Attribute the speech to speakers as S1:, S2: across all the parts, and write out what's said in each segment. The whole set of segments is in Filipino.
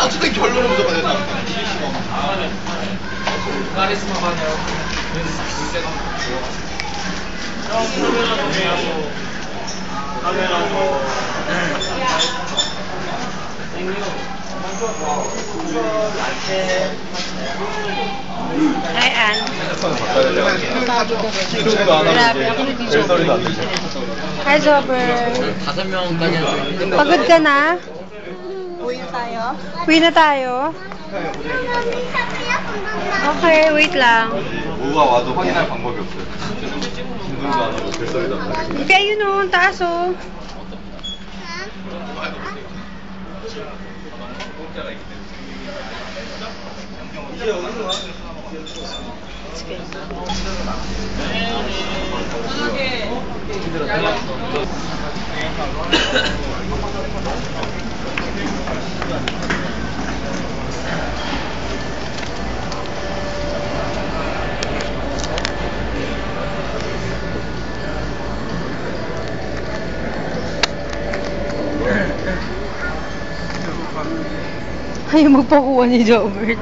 S1: 어쨌든 결론은 무조건 된다.
S2: 카리스마 반이라고 물때가 카메라도
S3: Hi, Ann. Hi, Jobber.
S2: 5명까지는
S3: Pagod ka na?
S4: Uwi na tayo.
S3: Uwi na tayo? Okay, wait lang.
S1: 뭐가 와도 확인할 방법이 없어요. 진동도 안 하고 벨소리도 안 나고.
S3: Kaya yun o, ang taas o. Ayaw magpakuha ni Jobert.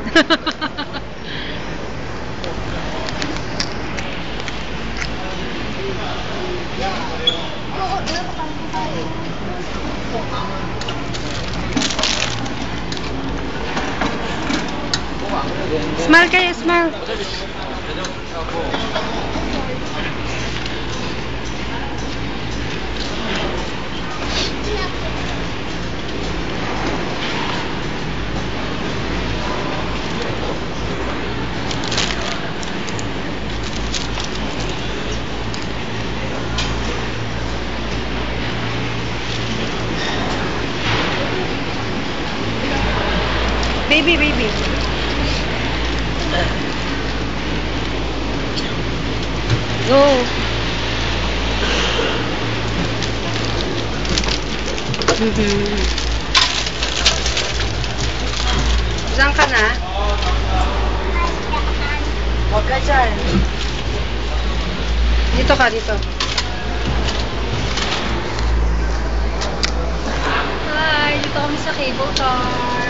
S3: Smile kayo, smile. Baby, baby. Go. Diyan ka na? Huwag ka dyan. Dito ka, dito. Hi, dito kami sa cable car.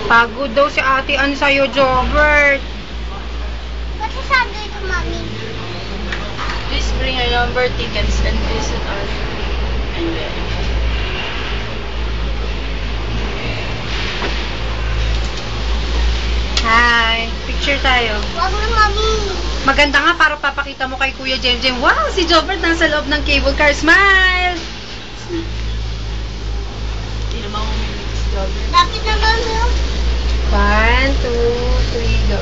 S3: Pagod daw si Ate Ann sa'yo, Jobert.
S4: Ba't sabi ito, Mami?
S5: Please bring your number, tickets, and visit us.
S3: Hi, picture tayo.
S4: Huwag na, Mami.
S3: Maganda nga para papakita mo kay Kuya Jem Jem. Wow, si Jobert nasa loob ng cable car. Smile!
S5: Hindi naman umilig si Jobber.
S4: Bakit naman yun?
S3: 1, 2, 3, go.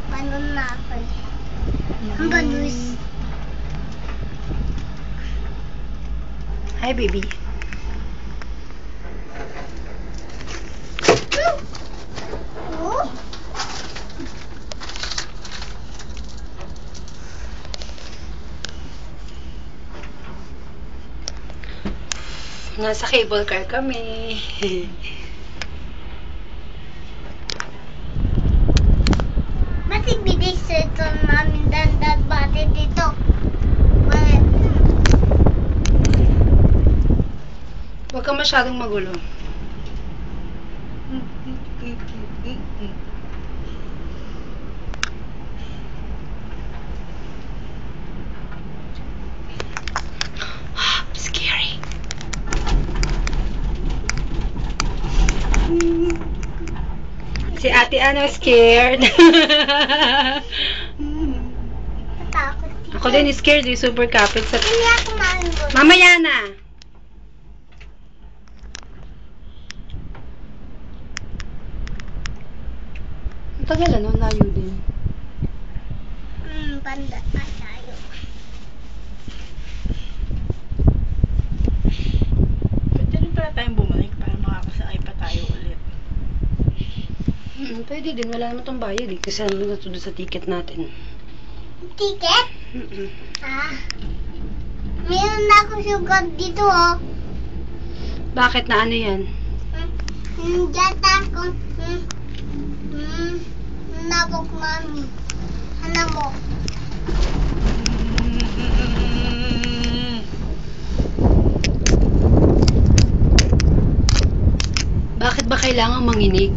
S4: Paano na ako? Hanggang Luis.
S3: Hi, baby.
S4: Oh?
S3: Nasa cable car kami.
S4: Ba't ibigay sa ito namin dandan bati dito? Bakit?
S3: Huwag kang masyadong magulo. Scary. Si Ate Ano scared.
S4: Natakot.
S3: Ako din scared, super kapit sa...
S4: Hindi ako maano.
S3: Mamaya na. Tagal ano, layo din.
S4: Banda pa tayo.
S5: Pwede rin pala tayong bumalik para makakasakay pa tayo ulit.
S3: Pwede din, wala naman itong bayad eh. Kasi ano na doon sa ticket natin.
S4: Ticket? Meron na akong sugar dito, oh.
S3: Bakit na ano yan?
S4: Data akong, nabok mami. Ano mo?
S3: Bakit ba kailangan manginig?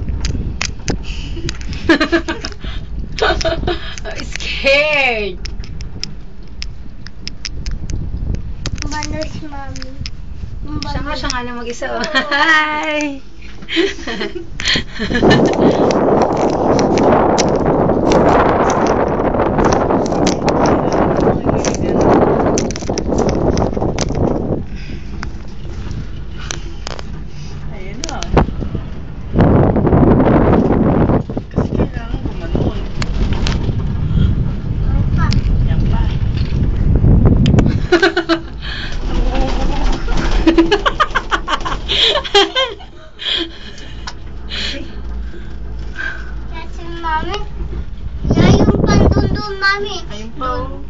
S3: I'm scared.
S4: Banos mami.
S3: Siya nga lang mag-isa. Oh. Hi!
S5: Ayun na. Kasi kailangan gumanon. Yan pa.
S4: Kasi mami, yan yung pandundun mami.
S5: Ayun pa. Oh.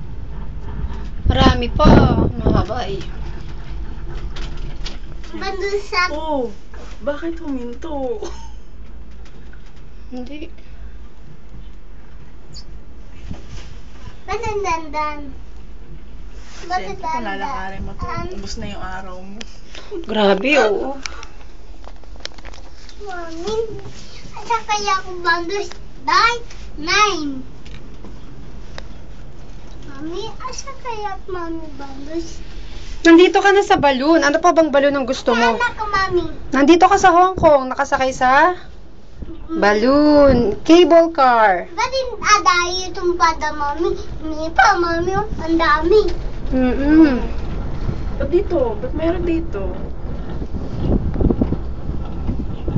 S3: Marami pa. Mahaba eh.
S4: Bandun sa
S5: Oh, bakit huminto?
S3: Hindi.
S4: dandan.
S5: Siyempre, kung lalakarin mo to, ubus na yung araw mo.
S3: Grabe, oo.
S4: Mami, asa kaya ako bandos? Dahil 9. Mami, asa kaya mami bandos?
S3: Nandito ka na sa balloon. Ano pa bang balloon ang gusto mo?
S4: Saan ako, mami?
S3: Nandito ka sa Hong Kong. Nakasakay sa balloon. Cable car.
S4: Ba't adayo itong pada, mami? Hindi pa, mami. Ang dami.
S3: Mm-mm.
S5: Ba't dito? Ba't meron dito?